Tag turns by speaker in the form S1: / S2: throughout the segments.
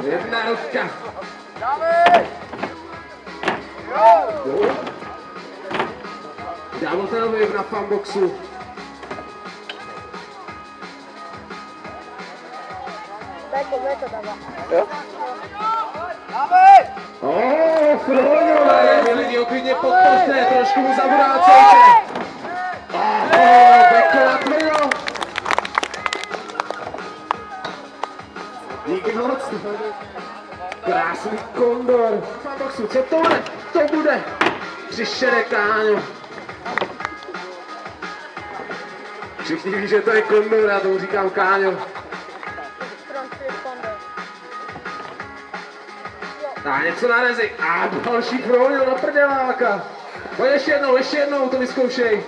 S1: Jedna ruka. Double tailwave na fanboxu. Froňo, lidi oklidně podpořte, trošku mu zaburácejte. Beko na tvrdo. Díky moc. Krásný kondor. Fanboxu, co to bude? To bude. Přišede Káňo. Všichni ví, že to je kondor, já tomu říkám Káňo. A něco na rezi. A další Froňo na prděláka. Pojď ještě jednou to vyzkoušej.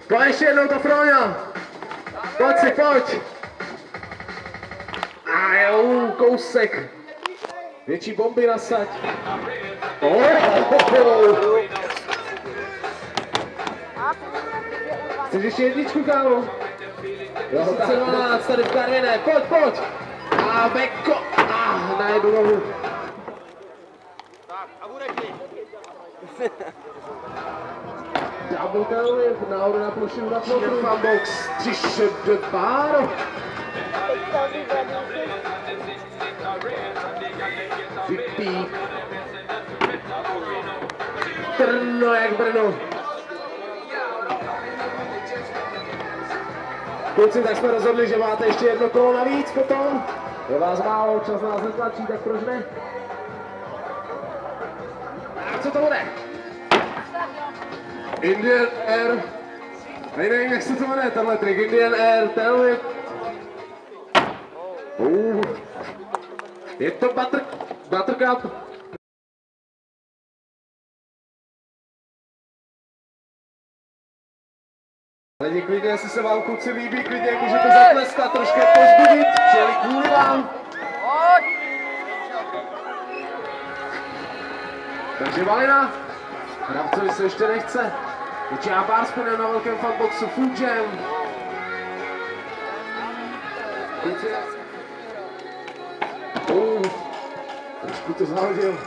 S1: Pojď ještě jednou to Froňo. Pojď. A jo, kousek. Větší bomby nasaď. Chceš ještě jedničku, kámo? Jo, 12 tady v Karviné, pojď! A Beko, na jednu nohu.
S2: Tak, a bude ti.
S1: Double tailwave, nahoru na plošinu na flotru. Fanbox, přišede páro. Vypík. Trno jak Brno. Kluci, tak jsme rozhodli, že máte ještě jedno kolo navíc potom. Je vás málo, čas nás netlačí, tak proč ne? A co to bude? Indian Air. Nevím, jak se to jmenuje, tenhle trik. Indian Air, tailwhip. Je to Buttercup. Lidi, klidně, jestli se vám kluci líbí, klidně můžete zatleskat, trošku pozbudit, přijeli kvůli vám. Takže Valina, Hravcovi se ještě nechce. Začíná pár spinů na velkém fanboxu Food Jam. Kluci, trošku to zahodil.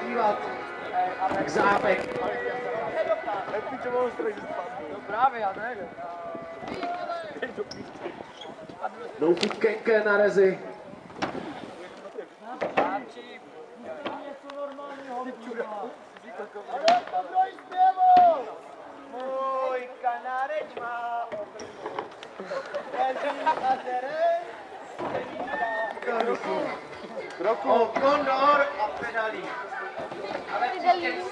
S1: Dívat. Tak zápek.
S2: No právě, já nevím.
S1: No food kenke na rezi.
S2: Můj kanáreč má kroku, kondor a pedalí. Ale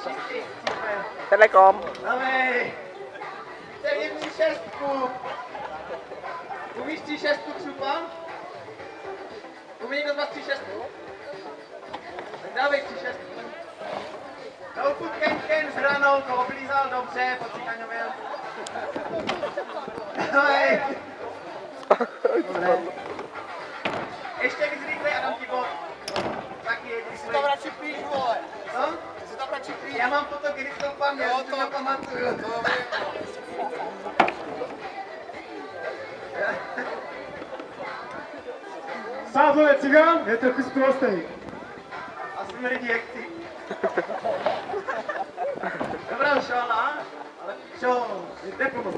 S2: čistý.
S3: Telekom.
S2: Dáme. Chcem 3-6. Umíš 3-6 křupa? Umí někdo z vás 3-6? Tak dávej 3-6. No food Ken s hranou, to oblízal dobře, po Cikaňově. Dávej. Dobré. Ještě víc rychle a dám ti bod. Taky je rychle.
S3: Si tam radši píš, vole.
S2: Co?
S3: Si tam radši píš.
S2: Já mám fotogenickou paměť, to nepamatuju.
S1: Sázové cigán je trochu zprostej.
S2: A smrdí jak ty. Dobrá šala, ale čo, je teplo.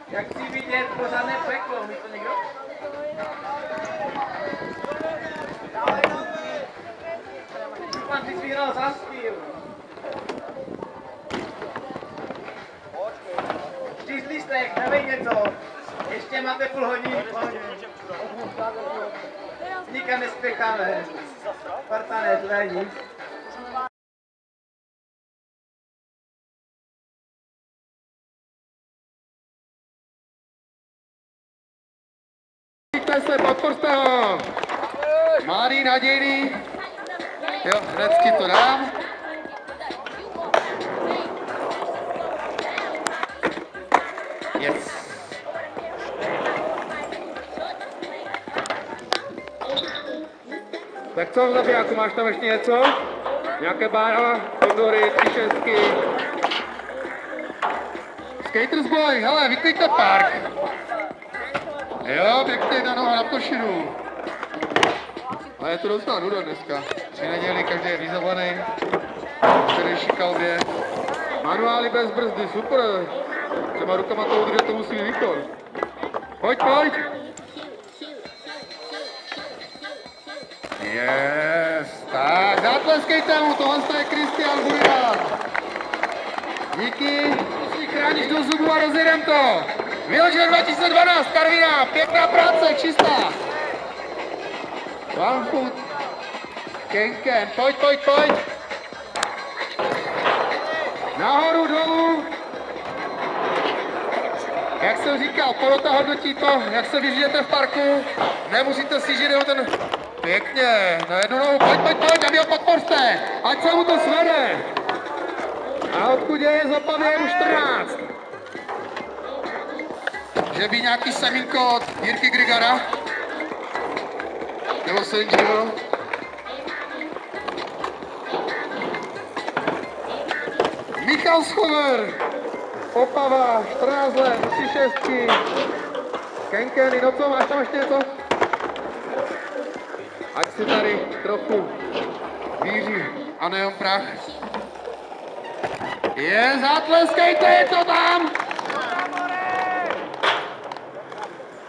S2: Jak chci vidět pořádné peklo, umí to někdo? Pan ty svíral zaspíl. Číslistek, nevej něco. Ještě máte půl hodiny. Nikam nespěcháme. Spartané, to není nic.
S1: Se, podpořte ho! Mladý, nadějný. Jo, hnedky to dám.
S4: Tak co, zabijáku, máš tam ještě něco? Nějaké bára, kondory, 3-6. Skaters boy, hele, vyklíďte park. Jo, pěkně ta noha na plošinu. Ale je to docela nuda dneska. 3 neděli, každý je vyzavaný. Včerejší kalbě. Manuály bez brzdy, super. Třeba rukama to udržet, to musí být výkon. Pojď, pojď. Yes, tak, zatleskejte mu, tohle je Kristian Burian. Díky, si chráníš do zubu a rozjedem to. Vyložil 2012, Karviná, pěkná práce, čistá. One foot. Ken, pojď, pojď, pojď. Nahoru, dolů. Jak jsem říkal, porota hodnotí to, jak se vyžijete v parku. Nemusíte si žít jenom ten... Pěkně, na jednu nohu, pojď, aby ho podpořte, ať se mu to svede. A odkud je z Opavy už 14. Že by nějaký semínko od Jirky Grigara? Nebo Senžio? Michal Schover, Opava, 14 let, 3-6. Kenkeny, no co, máš tam ještě něco? Ať si tady trochu víří a nejen prach. Zatleskejte, je to tam!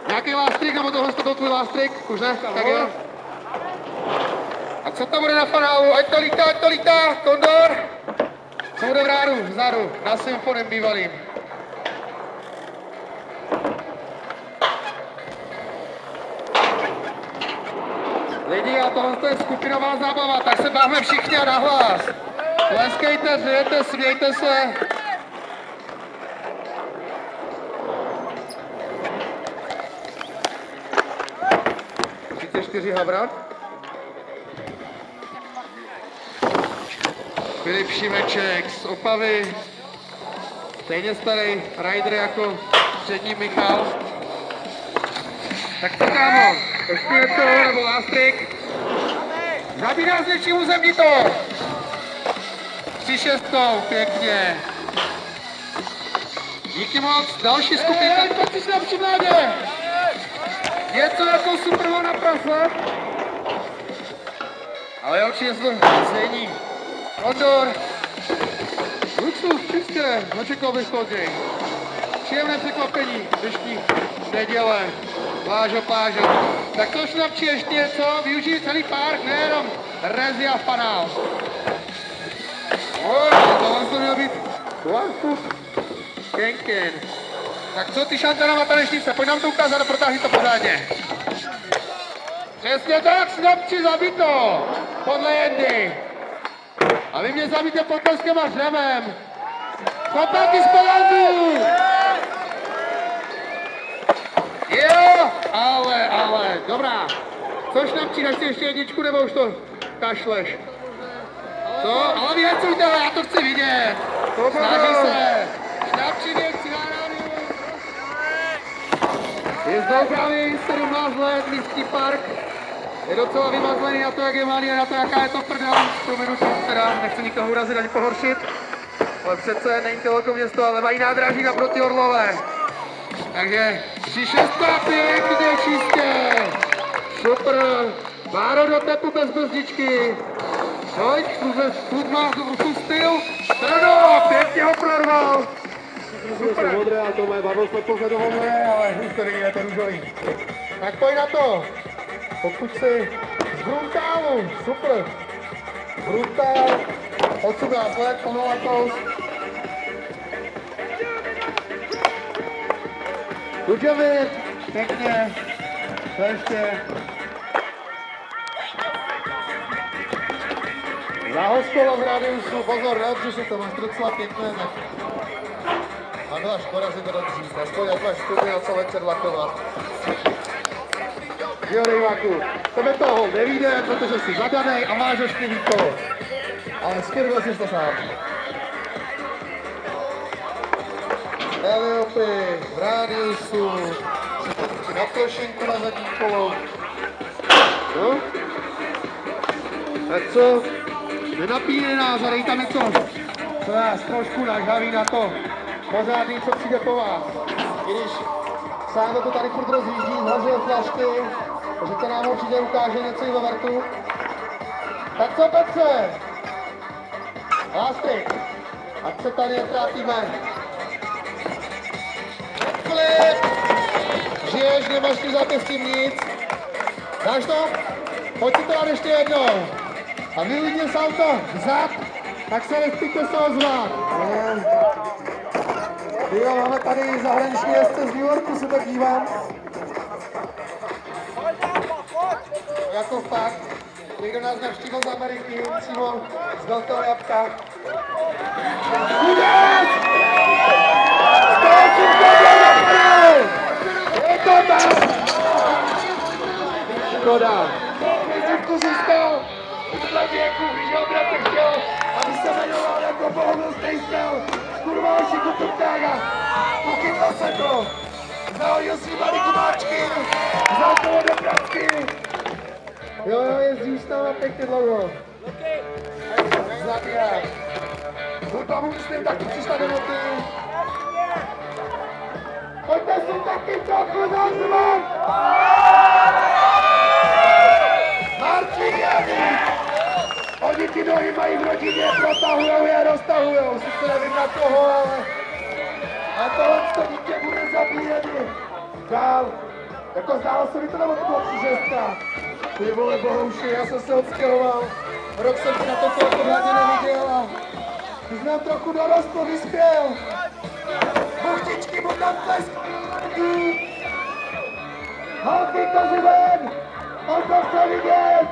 S4: Nějaký lástrik, nebo tohle to byl tvůj lástrik? Už ne? Tak jo. A co to bude na fanálu? Ať to lítá, Kondor! Co bude v rádu, vzadu, na symfonem bývalým. Lidi, a tohle je skupinová zábava, tak se bavme všichni a nahlas. Tleskejte, řejete, smějte se. Havrat. Filip Šimeček z Opavy. Stejně starý rider jako přední Michal. Tak to, kámo, ještě něco, nebo lástrik. Zabíná s něčím uzemní to. 3-6, pěkně. Díky moc, další skupinka, pojď si nám při mládě. Něco jako Superman na prase. Ale určitě to není. Kondor. Luxus, čistě, nečekal bych později. Příjemné překvapení, dnešní neděle. Plážo. Tak to šlapčí ještě něco, využijí celý park, nejenom Rezi a fanál. Tohle to měl být one foot Kenken. Tak co ty šantanama tanečnice, pojď nám to ukázat a protáhni to pořádně. Přesně tak, snapči zabito, podle Jendy. A vy mě zabíte potleskem a řemem. Kopáky z pedantu. Jo, ale, dobrá. Což napčí, dáš si ještě jedničku, nebo už to kašleš? Co? Ale vyhecujte ho, já to chci vidět. Snaží se. Napčí věci na rádiu. Je zdoukavý, 17 let, místní park. Je docela vymazlený na to, jak je malý a na to, jaká je to prdel. Teda nechci nikoho urazit ani pohoršit. Ale přece není to velké město, ale mají nádraží naproti Orlové. Takže 3-6, pěkně čistě. Super. Báro do tepu bez brzdičky. Pojď, tu má tu styl. Trno, pěkně ho prorval. Super. Modré, ale to moje babo jsme pozadu modré, ale už to není, je to růžový. Tak pojď na to. Pokud si z Bruntálu, super. Bruntál, 18 let, plnoletos. Kudžovit, pěkně, to ještě. Za hospolo z radiusu, pozor, neodři si to, máš to docela pěkné. A byla škoda si to dodržít, aspoň jak máš studia co večer lakovat. Jo, Dejváku, tebe toho nevíde, protože jsi zadanej a máš ještě výkon. Ale skurvil jsi to sám. Eliopy, v rádiusu, na plošinku na zadní kolou. No? Tak co? Nenapíjej nás a dej tam něco, co nás trošku nažhaví na to. Pořádný, co přijde po vás. I když Sándo to tady furt rozjíždí, zhazuje flašky, takže to nám určitě ukáže něco i ve vrtu. Tak co, Petře? Lásky, ať se tady netrátíme. Klip! Žiješ, nemáš tu zápěs s tím nic. Dáš to? Pojď si to dát ještě jednou. A vy lidi z auta vzad, tak se nechcíte se ozvat. Jo, máme tady zahraniční jezdce z New Yorku, se tak dívám. Jako fakt. Někdo nás navštívil z Ameriky, přímo z Velkého Jabka. Uděz! Skočím to do je to tam! Škoda. Vězivku získal. Podle věku, když ho bratr chtěl, aby se jmenoval jako Bohumil Stejsel. Kurva, šiku Turtága. Pochytl se to. Zahodil si malý kumáčky. Vzal toho do pracky. Jo, jezdíš tam a pěkně dlouho. Zabíják. Do tomu myslím taky přišla do noty. Pojďte si taky trochu zazvat. Martin Janík. Oni ty nohy mají v rodině, protahujou je, roztahujou. Sice nevím na koho, ale... A tohle to dítě bude zabíjený. Dál. Jako zdálo se mi to, nebo to bylo 3-6. Ty vole bohouši, já jsem se odstěhoval. Rok jsem ti na to celé pořádně neviděl a... Ty jsi nám trochu dorostl, vyspěl. Buchtičky mu tam tlesk. Holky, kozy ven. On to chce vidět.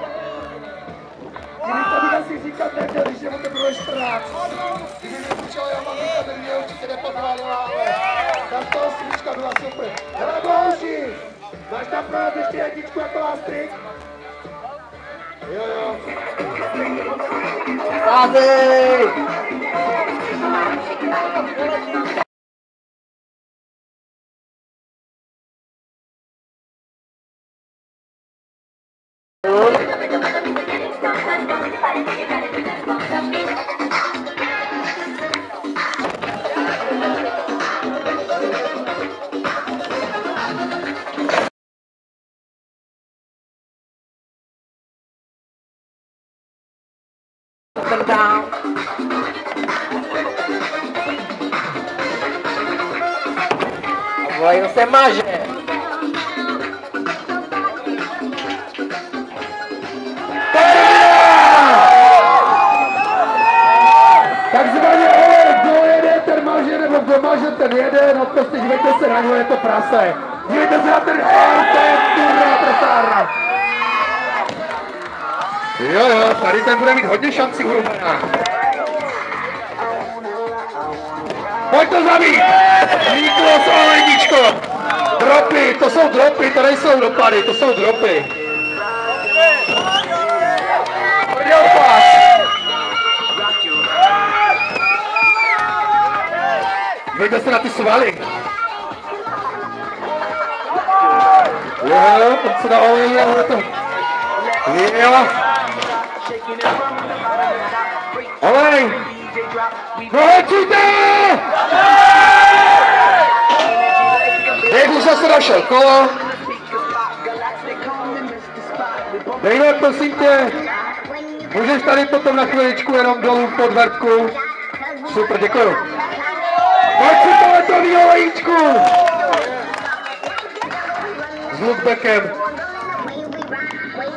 S4: Kdyby to bych asi říkat neměl, když je mu teprve 14. Kdyby nepočal, já mám říkat, že mě určitě nepodválila, ale... Tam toho svíčka byla super. Hele bohouši. Máš tam prodat ještě jedničku jako lástrik? Jo, jo. Sázej!
S1: Down. Agora você magia.
S4: Takzvaně kdo jede, ten maže, nebo kdo maže, ten jede, no prostě dívejte se na něho, je to prase. Dívejte se na ten to je kurva prasárna. Jo, tady ten bude mít hodně šancí u Rumena. Pojď to zabít! Niklos Olejničko! Dropy, to jsou dropy, to nejsou dopady, to jsou dropy. Pojď opas! Dívejte se na ty svaly. Jo, pojď se na Olejně, ale to... Jo! Olej! Prohečujte! Jak už zase našel kolo. Dejme, prosím tě, můžeš tady potom na chviličku jenom dolů pod vrtku. Super, děkuju. Pojď si tohletový olejíčku! S lookbackem.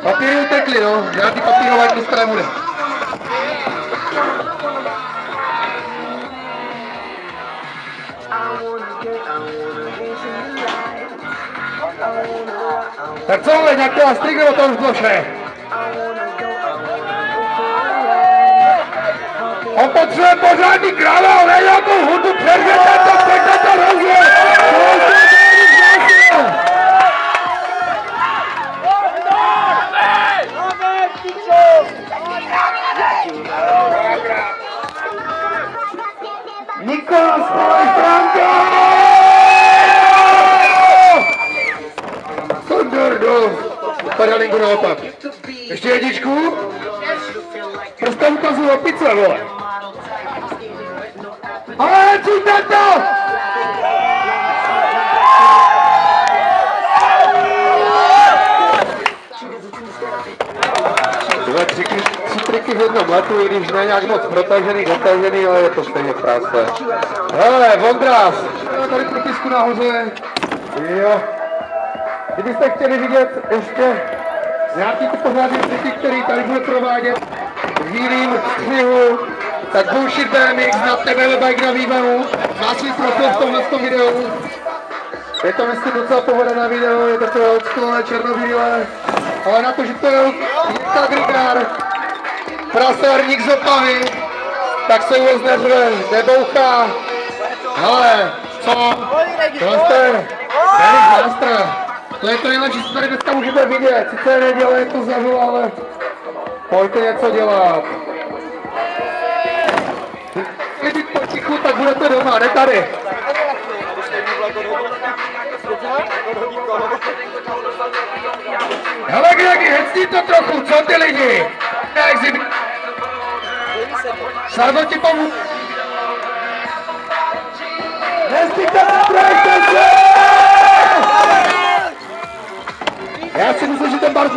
S4: Papíry utekly, no. Žádný papírování dneska nebude. Tak co, ale nějak to lastrik, nebo to už bylo vše? On potřebuje pořádný kráva, ne nějakou hudbu, přervěte to, pojďte to rozjet! Nikolas Franka! Thunderdome! Padal linku naopak. Ještě jedničku? Prstem ukazuju opice, vole. Ale cíte to! Tyhle tři triky v jednom letu, i když ne nějak moc protažený, dotažený, ale je to stejně krásné. Hele, Vondrás! Tady propisku nahoře. Jo. Kdybyste chtěli vidět ještě nějaký ty pořádný triky, který tady bude provádět v jiným střihu, tak Bullshit BMX na tebe bike na výbavu. Má svůj profil v tomhle videu. Je to myslím docela povedené video, je takové odsklové černobílé, ale na to, že to je Jirka Grigár, prasárník z Opavy, tak se vůbec neřve, nebouchá. Hele, co? Tohle je Derek Master. To je to nejlepší, co tady dneska můžete vidět. Sice je neděle, je to zažilo, ale pojďte něco dělat. Kdyby být potichu, tak budete doma, ne tady. Hele Gregi, hecni to trochu, co ty lidi? Sardo ti pomůžu. Nestýte se, trojte se! Já si myslím, že ten bar